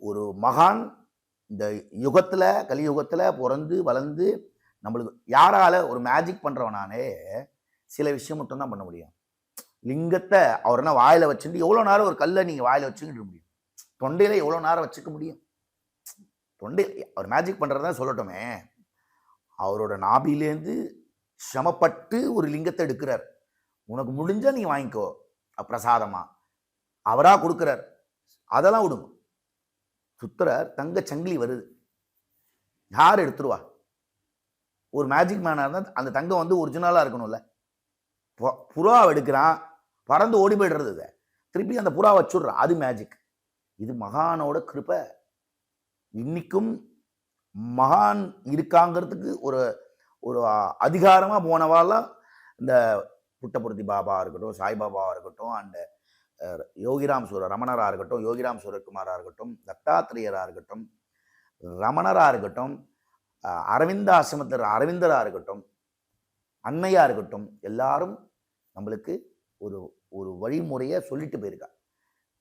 ஒரு மகான் இந்த யுகத்தில் கலியுகத்தில் பிறந்து வளர்ந்து நம்மளுக்கு யாரால ஒரு மேஜிக் பண்ணுறவனாலே சில விஷயம் மட்டும்தான் பண்ண முடியும். லிங்கத்தை அவர் என்ன வாயில் வச்சுட்டு எவ்வளோ நேரம் ஒரு கல்லை நீங்கள் வாயில் வச்சுக்கிட்டு முடியும்? தொண்டையில் எவ்வளோ நேரம் வச்சுக்க முடியும்? தொண்டை அவர் மேஜிக் பண்ணுறதா சொல்லட்டுமே. அவரோட நாபிலேருந்து சிரமப்பட்டு ஒரு லிங்கத்தை எடுக்கிறார். உனக்கு முடிஞ்சா நீ வாங்கிக்கோ பிரசாதமா. அவரா கொடுக்கிறார். அதெல்லாம் விடுங்க. சுத்துறார், தங்க சங்கிலி வருது. யார் எடுத்துருவா? ஒரு மேஜிக் மேனாக இருந்தால் அந்த தங்கம் வந்து ஒரிஜினலாக இருக்கணும்ல. புறா எடுக்கிறான், பறந்து ஓடி போயிடுறது. திருப்பி அந்த புறா வச்சுடுறான். அது மேஜிக். இது மகானோட கிருபை. இன்னைக்கும் மகான் இருக்காங்கிறதுக்கு ஒரு ஒரு அதிகாரமாக போனவாலாம் இந்த புட்டபர்த்தி பாபா இருக்கட்டும், சாய்பாபாவாக இருக்கட்டும், அண்ட் யோகிராம் ரமணராக இருக்கட்டும், யோகிராம் சூரக்குமாராக இருக்கட்டும், தத்தாத்திரேயராக இருக்கட்டும், ரமணராக இருக்கட்டும், அரவிந்த ஆசிரமத்தில் அரவிந்தராக இருக்கட்டும், அன்னையாக இருக்கட்டும், எல்லாரும் நம்மளுக்கு ஒரு ஒரு வழிமுறையை சொல்லிட்டு போயிருக்கா.